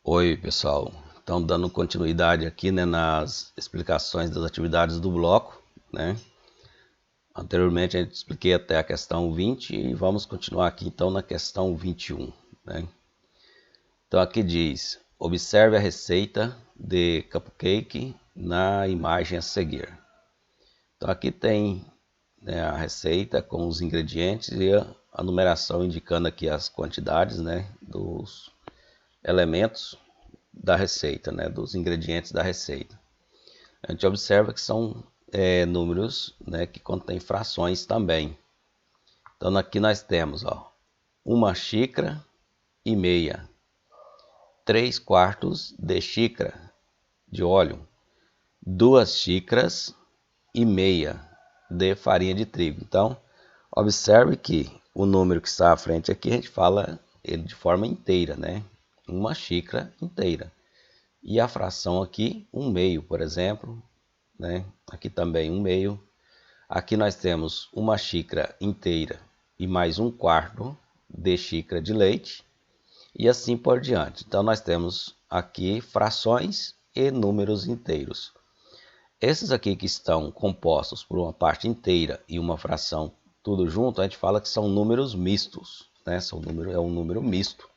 Oi, pessoal. Então, dando continuidade aqui, né, nas explicações das atividades do bloco, né? Anteriormente a gente expliquei até a questão 20 e vamos continuar aqui então na questão 21, né? Então aqui diz: observe a receita de cupcake na imagem a seguir. Então aqui tem, né, a receita com os ingredientes e a numeração indicando aqui as quantidades, né, dos elementos da receita, né, dos ingredientes da receita. A gente observa que são números, né, que contêm frações também. Então aqui nós temos, ó, 1,5 xícaras, 3/4 de xícara de óleo, 2,5 xícaras de farinha de trigo. Então observe que o número que está à frente aqui a gente fala ele de forma inteira, né? 1 xícara inteira. E a fração aqui, 1/2, por exemplo, né? Aqui também 1/2. Aqui nós temos 1 xícara inteira e mais 1/4 de xícara de leite e assim por diante. Então nós temos aqui frações e números inteiros. Esses aqui que estão compostos por uma parte inteira e uma fração tudo junto, a gente fala que são números mistos, né? É um número misto.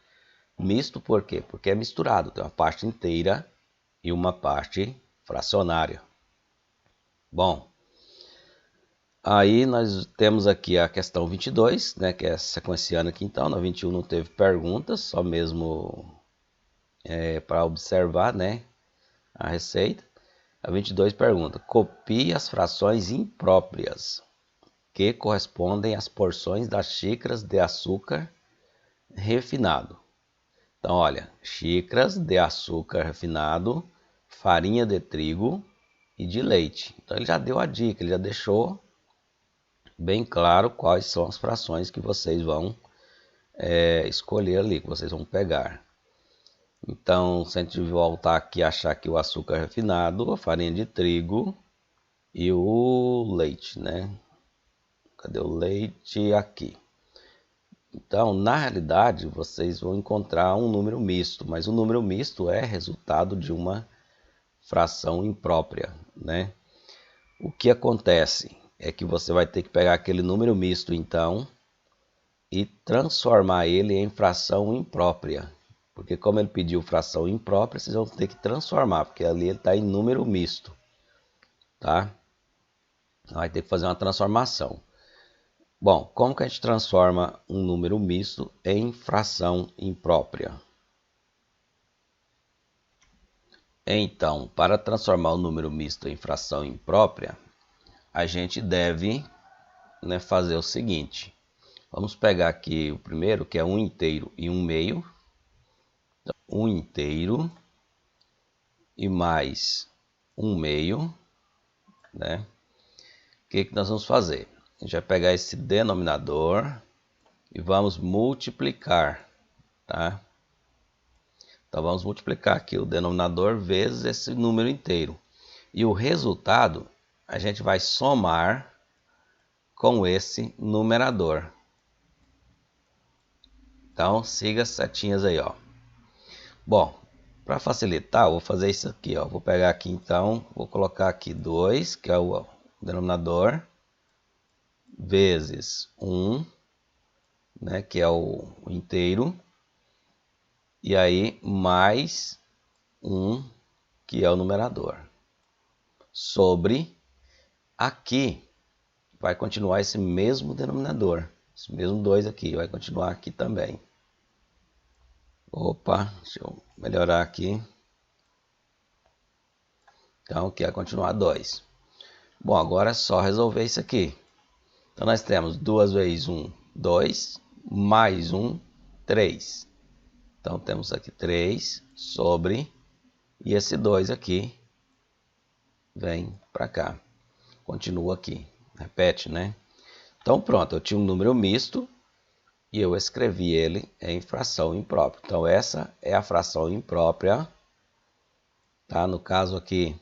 Misto por quê? Porque é misturado, tem uma parte inteira e uma parte fracionária. Bom, aí nós temos aqui a questão 22, né, que é sequenciando aqui então. Na 21 não teve perguntas, só mesmo para observar, né, a receita. A 22 pergunta: copie as frações impróprias que correspondem às porções das xícaras de açúcar refinado. Então, olha, xícaras de açúcar refinado, farinha de trigo e de leite. Então, ele já deu a dica, ele já deixou bem claro quais são as frações que vocês vão escolher ali, que vocês vão pegar. Então, se a gente voltar aqui e achar que o açúcar refinado, a farinha de trigo e o leite, né? Cadê o leite? Aqui. Então, na realidade, vocês vão encontrar um número misto, mas o número misto é resultado de uma fração imprópria, né? O que acontece é que você vai ter que pegar aquele número misto, então, e transformar ele em fração imprópria. Porque como ele pediu fração imprópria, vocês vão ter que transformar, porque ali ele está em número misto, tá? Vai ter que fazer uma transformação. Bom, como que a gente transforma um número misto em fração imprópria? Então, para transformar o número misto em fração imprópria, a gente deve, né, fazer o seguinte. Vamos pegar aqui o primeiro, que é 1 inteiro e 1/2. Então, 1 inteiro e mais 1/2, né? O que nós vamos fazer? A gente vai pegar esse denominador e vamos multiplicar, tá? Então vamos multiplicar aqui o denominador vezes esse número inteiro. E o resultado a gente vai somar com esse numerador. Então siga as setinhas aí, ó. Bom, para facilitar, eu vou fazer isso aqui, ó. Vou pegar aqui então, vou colocar aqui 2, que é o denominador, vezes 1, né, que é o inteiro, e aí mais 1, que é o numerador, sobre aqui vai continuar esse mesmo denominador, esse mesmo 2 aqui, vai continuar aqui também. Opa, deixa eu melhorar aqui. Então aqui vai continuar 2. Bom, agora é só resolver isso aqui. Então nós temos 2 vezes 1, 2, mais 1, 3. Então temos aqui 3 sobre, e esse 2 aqui vem para cá. Continua aqui, repete, né? Então pronto, eu tinha um número misto e eu escrevi ele em fração imprópria. Então essa é a fração imprópria, tá? No caso aqui,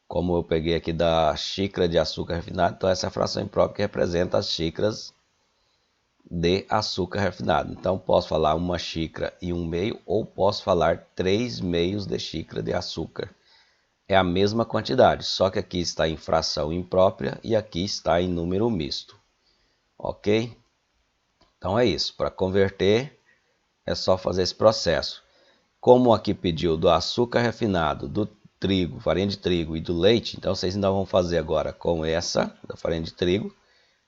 como eu peguei aqui da xícara de açúcar refinado, então essa é a fração imprópria que representa as xícaras de açúcar refinado. Então, posso falar 1 xícara e 1/2, ou posso falar 3/2 de xícara de açúcar. É a mesma quantidade, só que aqui está em fração imprópria e aqui está em número misto. Ok? Então é isso. Para converter, é só fazer esse processo. Como aqui pediu do açúcar refinado, do trigo, farinha de trigo e do leite, então vocês ainda vão fazer agora com essa, da farinha de trigo,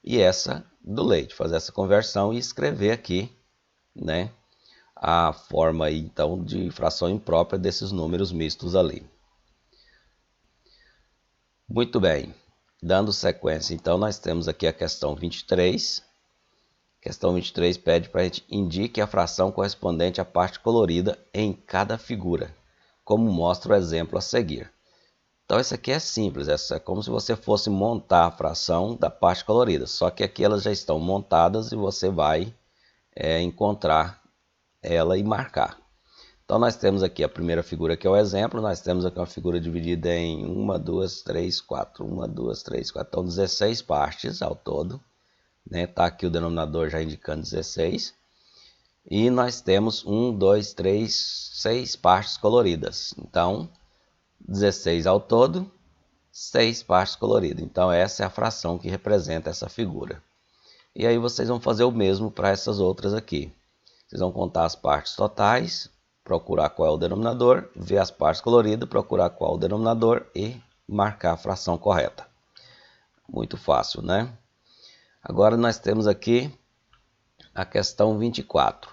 e essa do leite. Fazer essa conversão e escrever aqui, né, a forma aí, então, de fração imprópria desses números mistos ali. Muito bem. Dando sequência, então, nós temos aqui a questão 23. Questão 23 pede para a gente indique a fração correspondente à parte colorida em cada figura, como mostra o exemplo a seguir. Então, isso aqui é simples, é como se você fosse montar a fração da parte colorida, só que aqui elas já estão montadas e você vai encontrar ela e marcar. Então, nós temos aqui a primeira figura que é o exemplo, nós temos aqui uma figura dividida em 1, 2, 3, 4, 1, 2, 3, 4, então 16 partes ao todo. Tá aqui o denominador já indicando 16. E nós temos 1, 2, 3, 6 partes coloridas. Então, 16 ao todo, 6 partes coloridas. Então, essa é a fração que representa essa figura. E aí vocês vão fazer o mesmo para essas outras aqui. Vocês vão contar as partes totais, procurar qual é o denominador, ver as partes coloridas, procurar qual é o denominador e marcar a fração correta. Muito fácil, né? Agora nós temos aqui a questão 24.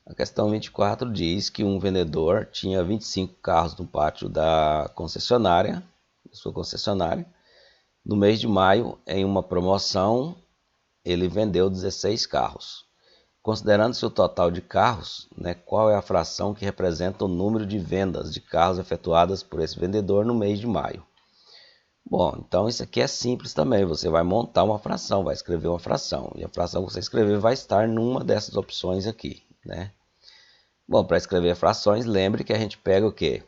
A questão 24 diz que um vendedor tinha 25 carros no pátio da concessionária, sua concessionária. No mês de maio, em uma promoção, ele vendeu 16 carros. Considerando-se o total de carros, qual é a fração que representa o número de vendas de carros efetuadas por esse vendedor no mês de maio? Bom, então isso aqui é simples também. Você vai montar uma fração, vai escrever uma fração. E a fração que você escrever vai estar numa dessas opções aqui, né? Bom, para escrever frações, lembre que a gente pega o quê?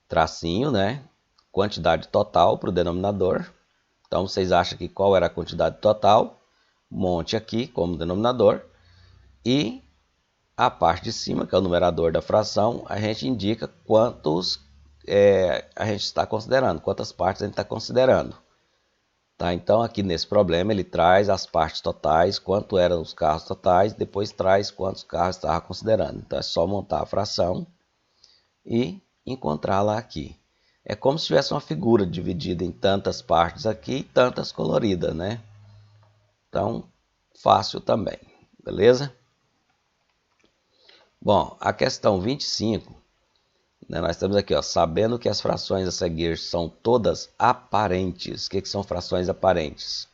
Tracinho, né? Quantidade total para o denominador. Então, vocês acham que qual era a quantidade total? Monte aqui como denominador. E a parte de cima, que é o numerador da fração, a gente indica quantos a gente está considerando, quantas partes a gente está considerando. Tá? Então, aqui nesse problema, ele traz as partes totais, quanto eram os carros totais, depois traz quantos carros estava considerando. Então, é só montar a fração e encontrá-la aqui. É como se tivesse uma figura dividida em tantas partes aqui e tantas coloridas, né? Então, fácil também, beleza? Bom, a questão 25, nós temos aqui, sabendo que as frações a seguir são todas aparentes. O que são frações aparentes?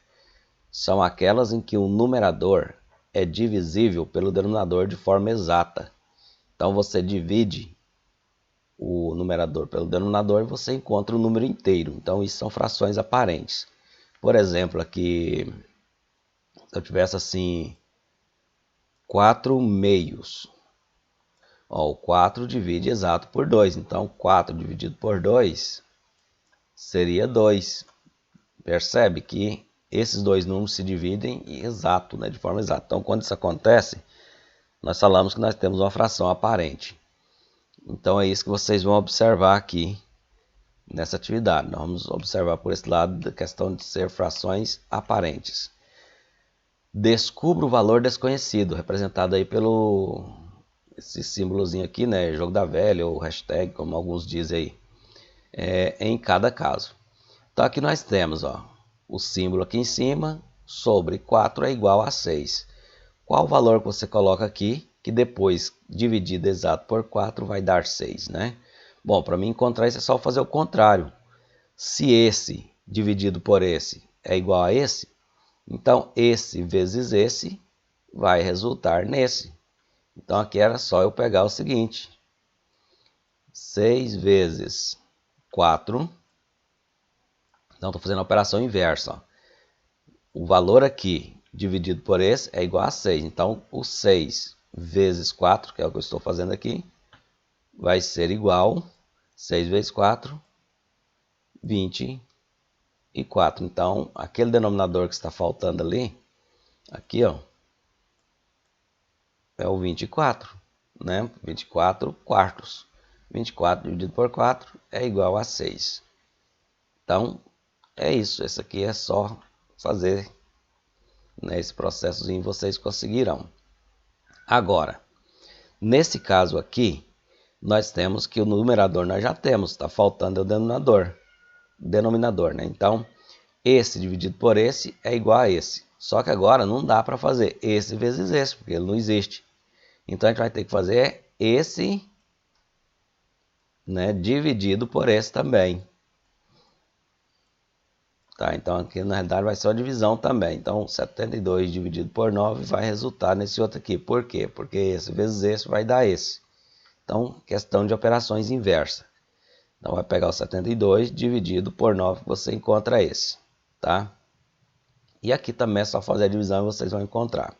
São aquelas em que o numerador é divisível pelo denominador de forma exata. Então, você divide o numerador pelo denominador e você encontra o número inteiro. Então, isso são frações aparentes. Por exemplo, aqui, se eu tivesse assim, 4 meios. O 4 divide exato por 2. Então, 4 dividido por 2 seria 2. Percebe que esses dois números se dividem exato, de forma exata. Então, quando isso acontece, nós falamos que nós temos uma fração aparente. Então, é isso que vocês vão observar aqui nessa atividade. Nós vamos observar por esse lado da questão de ser frações aparentes. Descubra o valor desconhecido, representado aí pelo esse símbolozinho aqui, jogo da velha ou hashtag, como alguns dizem aí, em cada caso. Então aqui nós temos o símbolo aqui em cima, sobre 4 é igual a 6. Qual o valor que você coloca aqui, que depois dividido exato por 4 vai dar 6, né? Bom, para mim encontrar isso é só fazer o contrário. Se esse dividido por esse é igual a esse, então esse vezes esse vai resultar nesse. Então aqui era só eu pegar o seguinte, 6 vezes 4, então estou fazendo a operação inversa. O valor aqui dividido por esse é igual a 6, então o 6 vezes 4, que é o que eu estou fazendo aqui, vai ser igual, 6 vezes 4, 24. Então aquele denominador que está faltando ali, aqui é o 24, né? 24 quartos. 24 dividido por 4 é igual a 6. Então, é isso. Esse aqui é só fazer, né, esse processozinho vocês conseguirão. Agora, nesse caso aqui, nós temos que o numerador nós já temos, está faltando o denominador, né? Então, esse dividido por esse é igual a esse. Só que agora não dá para fazer esse vezes esse, porque ele não existe. Então, a gente vai ter que fazer esse, né, dividido por esse também. Tá, então aqui na realidade vai ser uma divisão também. Então 72 dividido por 9 vai resultar nesse outro aqui. Por quê? Porque esse vezes esse vai dar esse. Então, questão de operações inversa. Então vai pegar o 72 dividido por 9 que você encontra esse. Tá? E aqui também é só fazer a divisão e vocês vão encontrar.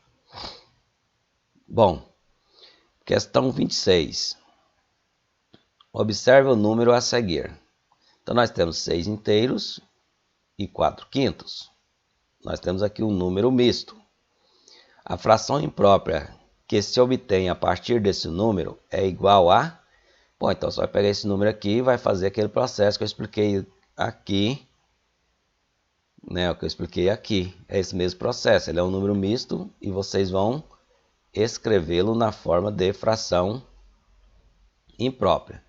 Bom, questão 26. Observe o número a seguir. Então nós temos 6 inteiros e 4 quintos. Nós temos aqui um número misto. A fração imprópria que se obtém a partir desse número é igual a... Bom, então você vai pegar esse número aqui e vai fazer aquele processo que eu expliquei aqui, né? O que eu expliquei aqui. É esse mesmo processo. Ele é um número misto e vocês vão escrevê-lo na forma de fração imprópria.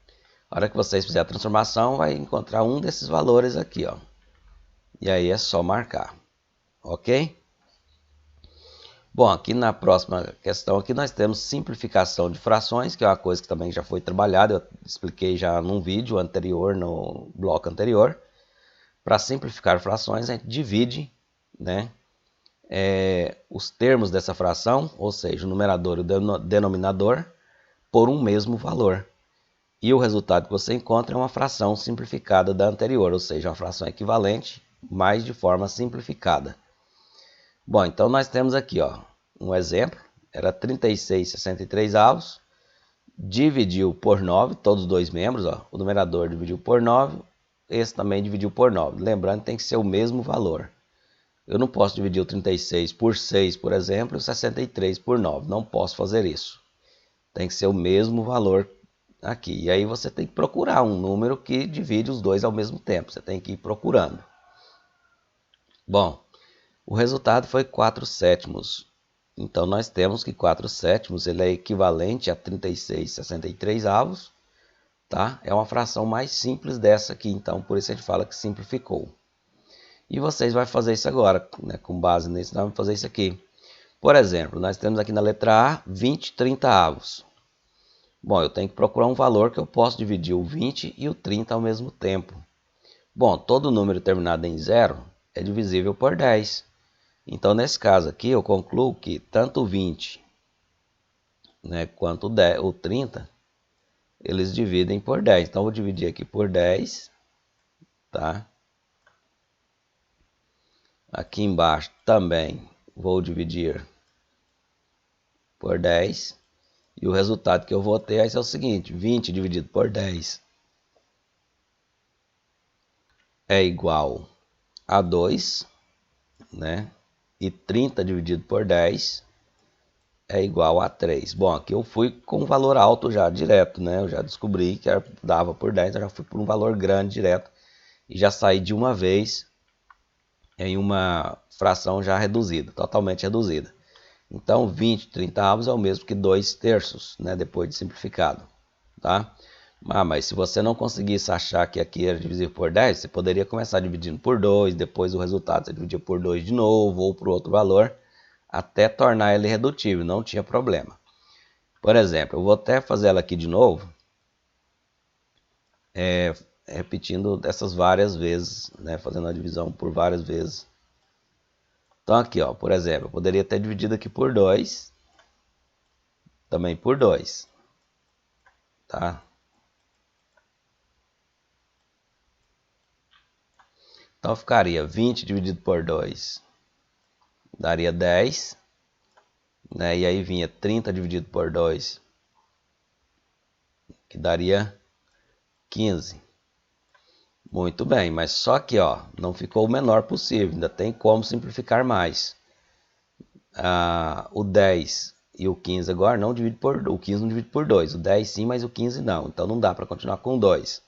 A hora que vocês fizerem a transformação, vai encontrar um desses valores aqui, ó. E aí é só marcar. Ok? Bom, aqui na próxima questão aqui nós temos simplificação de frações, que é uma coisa que também já foi trabalhada, eu expliquei já num vídeo anterior, no bloco anterior. Para simplificar frações, a gente divide, né, os termos dessa fração, ou seja, o numerador e o denominador, por um mesmo valor. E o resultado que você encontra é uma fração simplificada da anterior, ou seja, uma fração equivalente, mas de forma simplificada. Bom, então nós temos aqui, ó, um exemplo, era 36,63avos, dividiu por 9, todos os dois membros, ó, o numerador dividiu por 9, esse também dividiu por 9. Lembrando que tem que ser o mesmo valor. Eu não posso dividir o 36 por 6, por exemplo, e o 63 por 9. Não posso fazer isso. Tem que ser o mesmo valor aqui. E aí você tem que procurar um número que divide os dois ao mesmo tempo. Você tem que ir procurando. Bom, o resultado foi 4 sétimos. Então nós temos que 4 sétimos ele é equivalente a 36,63avos. Tá? É uma fração mais simples dessa aqui, então por isso a gente fala que simplificou. E vocês vão fazer isso agora, né? Com base nisso, nós vamos fazer isso aqui. Por exemplo, nós temos aqui na letra A 20 30avos. Bom, eu tenho que procurar um valor que eu possa dividir o 20 e o 30 ao mesmo tempo. Bom, todo número terminado em 0 é divisível por 10. Então, nesse caso aqui, eu concluo que tanto o 20, né, quanto o 30, eles dividem por 10. Então, eu vou dividir aqui por 10, tá? Aqui embaixo também vou dividir por 10. E o resultado que eu vou ter é o seguinte, 20 dividido por 10 é igual a 2, né? E 30 dividido por 10 é igual a 3. Bom, aqui eu fui com um valor alto já, direto, né? Eu já descobri que dava por 10, eu já fui por um valor grande direto. E já saí de uma vez em uma fração já reduzida, totalmente reduzida. Então, 20 30avos é o mesmo que 2 terços, né? Depois de simplificado, tá? Mas se você não conseguisse achar que aqui era divisível por 10, você poderia começar dividindo por 2, depois o resultado você dividia por 2 de novo, ou por outro valor, até tornar ele irredutível, não tinha problema. Por exemplo, eu vou até fazer ela aqui de novo, repetindo dessas várias vezes, né, fazendo a divisão por várias vezes. Então aqui, ó, por exemplo, eu poderia ter dividido aqui por 2, também por 2, tá? Então ficaria 20 dividido por 2, daria 10, né? E aí vinha 30 dividido por 2, que daria 15. Muito bem, mas só que ó, não ficou o menor possível, ainda tem como simplificar mais. O 10 E o 15 agora não divide por... O 15 não divide por 2. O 10 sim, mas o 15 não. Então não dá para continuar com 2.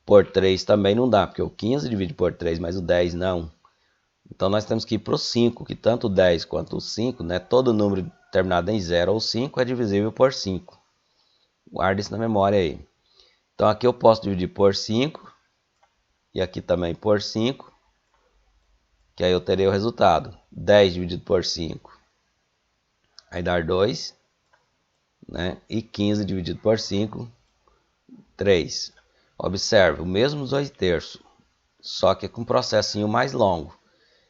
Por 3 também não dá, porque o 15 divide por 3, mas o 10 não. Então nós temos que ir para o 5, que tanto o 10 quanto o 5, né, todo número terminado em 0 ou 5 é divisível por 5. Guarda isso na memória aí. Então aqui eu posso dividir por 5, e aqui também por 5, que aí eu terei o resultado. 10 dividido por 5 vai dar 2, né, e 15 dividido por 5, 3. Observe, o mesmo 2 terços, só que com um processinho mais longo.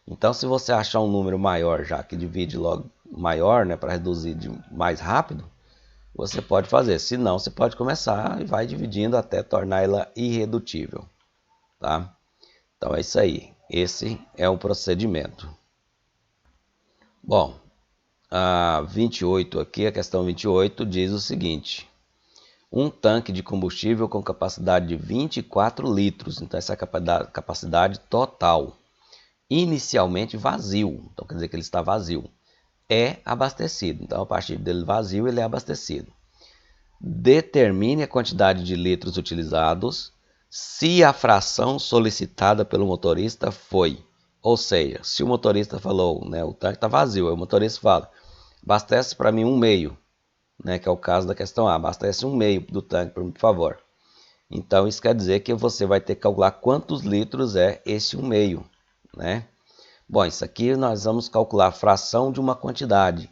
Então, se você achar um número maior, já que divide logo maior, né, para reduzir mais rápido, você pode fazer. Se não, você pode começar e vai dividindo até tornar ela irredutível. Tá? Então, é isso aí. Esse é o procedimento. Bom, a 28 aqui, a questão 28, diz o seguinte. Um tanque de combustível com capacidade de 24 litros. Então, essa é a capacidade total. Inicialmente vazio, então quer dizer que ele está vazio, é abastecido. Então, a partir dele vazio, ele é abastecido. Determine a quantidade de litros utilizados se a fração solicitada pelo motorista foi. Ou seja, se o motorista falou, né, o tanque está vazio, aí o motorista fala, abastece para mim 1/2, né, que é o caso da questão A, abastece 1/2 do tanque, por favor. Então, isso quer dizer que você vai ter que calcular quantos litros é esse 1/2. Né? Bom, isso aqui nós vamos calcular a fração de uma quantidade.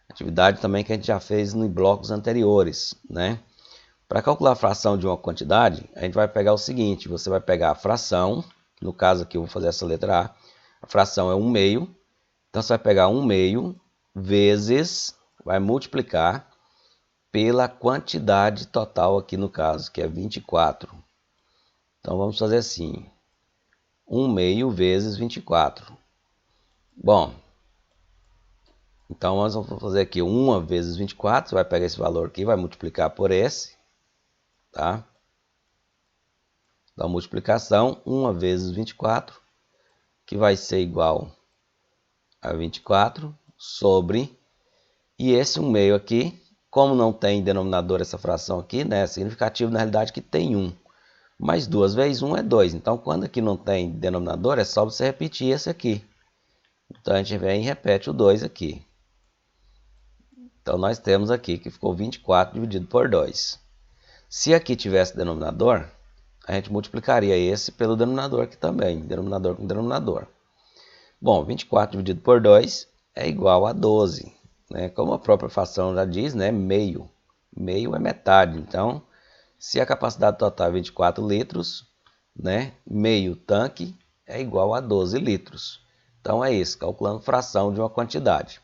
Atividade também que a gente já fez em blocos anteriores. Né? Para calcular a fração de uma quantidade, a gente vai pegar o seguinte. Você vai pegar a fração, no caso aqui eu vou fazer essa letra A. A fração é 1/2. Então você vai pegar 1/2 vezes, vai multiplicar pela quantidade total aqui no caso, que é 24. Então vamos fazer assim. 1/2 vezes 24. Bom, então nós vamos fazer aqui 1 vezes 24, você vai pegar esse valor aqui, vai multiplicar por esse, tá? Então, multiplicação, 1 vezes 24, que vai ser igual a 24 sobre, e esse 1/2 aqui, como não tem denominador essa fração aqui, né, é significativo na realidade que tem 1. Mas 2 vezes 1 é 2, então quando aqui não tem denominador, é só você repetir esse aqui. Então a gente vem e repete o 2 aqui. Então, nós temos aqui que ficou 24 dividido por 2. Se aqui tivesse denominador, a gente multiplicaria esse pelo denominador aqui também. Denominador com denominador. Bom, 24 dividido por 2 é igual a 12. Né? Como a própria fração já diz, né? Meio. Meio é metade. Então, se a capacidade total é 24 litros, né? Meio tanque é igual a 12 litros. Então, é isso, calculando fração de uma quantidade.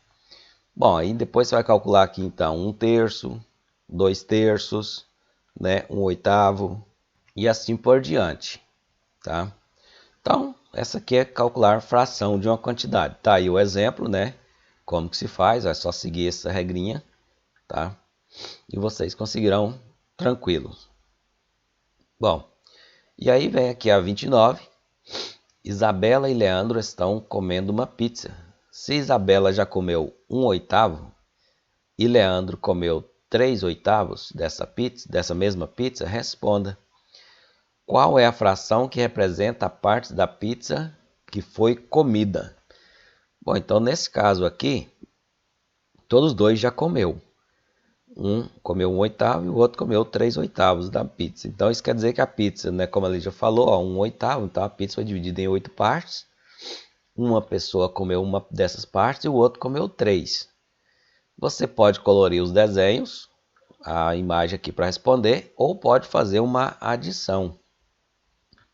Bom, aí depois você vai calcular aqui então 1/3, 2/3, né, 1/8 e assim por diante, tá? Então, essa aqui é calcular fração de uma quantidade. Tá aí o exemplo, né? Como que se faz, é só seguir essa regrinha, tá? E vocês conseguirão tranquilos. Bom, e aí vem aqui a 29. Isabela e Leandro estão comendo uma pizza. Se Isabela já comeu 1/8 e Leandro comeu 3/8 dessa mesma pizza, responda. Qual é a fração que representa a parte da pizza que foi comida? Bom, então nesse caso aqui, todos dois já comeu. Um comeu 1/8 e o outro comeu 3/8 da pizza. Então isso quer dizer que a pizza, né, como a já falou, 1/8, então a pizza foi dividida em 8 partes. Uma pessoa comeu uma dessas partes e o outro comeu 3. Você pode colorir os desenhos, a imagem aqui para responder, ou pode fazer uma adição.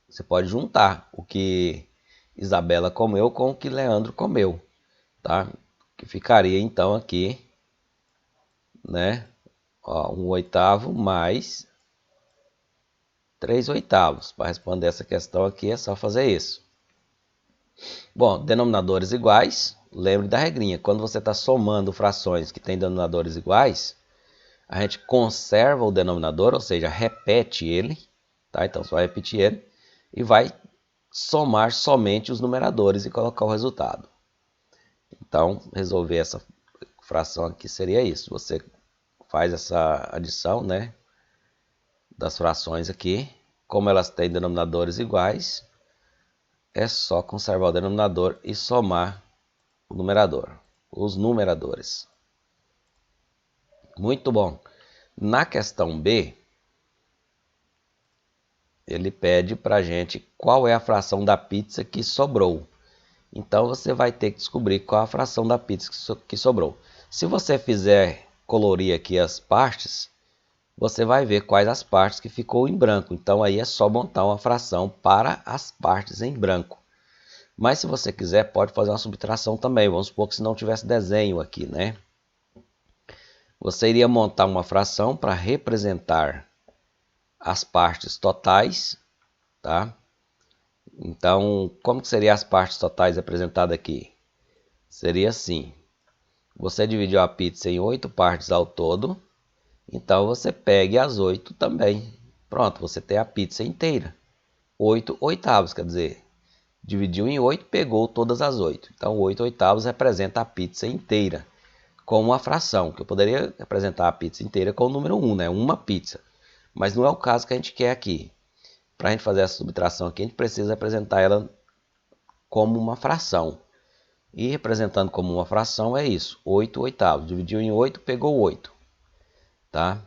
Você pode juntar o que Isabela comeu com o que Leandro comeu, tá? Que ficaria então aqui, né? Ó, 1/8 mais 3/8. Para responder essa questão aqui é só fazer isso. Bom, denominadores iguais, lembre da regrinha. Quando você está somando frações que têm denominadores iguais, a gente conserva o denominador, ou seja, repete ele, tá? Então você vai repetir ele e vai somar somente os numeradores e colocar o resultado. Então, resolver essa fração aqui seria isso. Você faz essa adição, né, das frações aqui. Como elas têm denominadores iguais, é só conservar o denominador e somar o numerador, os numeradores. Muito bom. Na questão B, ele pede para a gente qual é a fração da pizza que sobrou. Então você vai ter que descobrir qual a fração da pizza que sobrou. Se você fizer colorir aqui as partes, você vai ver quais as partes que ficou em branco. Então aí é só montar uma fração para as partes em branco. Mas se você quiser, pode fazer uma subtração também. Vamos supor que se não tivesse desenho aqui, né? Você iria montar uma fração para representar as partes totais, tá? Então, como que seriam as partes totais representadas aqui? Seria assim: você dividiu a pizza em 8 partes ao todo, então você pegue as 8 também. Pronto, você tem a pizza inteira. 8 oitavos, quer dizer, dividiu em 8, pegou todas as 8. Então, 8 oitavos representa a pizza inteira, com uma fração, que eu poderia representar a pizza inteira com o número 1, né? Uma pizza. Mas não é o caso que a gente quer aqui. Para a gente fazer essa subtração aqui, a gente precisa representar ela como uma fração. E representando como uma fração é isso, 8 oitavos. Dividiu em 8, pegou 8. Tá?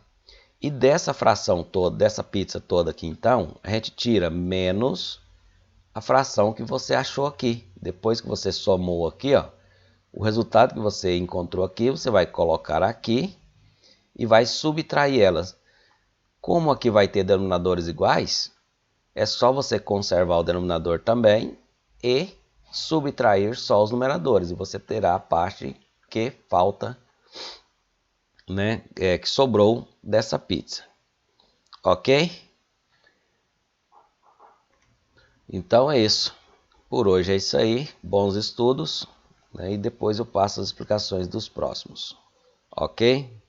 E dessa fração toda, dessa pizza toda aqui, então, a gente tira menos a fração que você achou aqui. Depois que você somou aqui, ó, o resultado que você encontrou aqui, você vai colocar aqui e vai subtrair elas. Como aqui vai ter denominadores iguais, é só você conservar o denominador também e subtrair só os numeradores. E você terá a parte que falta, né, que sobrou dessa pizza. Ok? Então é isso. Por hoje é isso aí. Bons estudos, né, e depois eu passo as explicações dos próximos. Ok?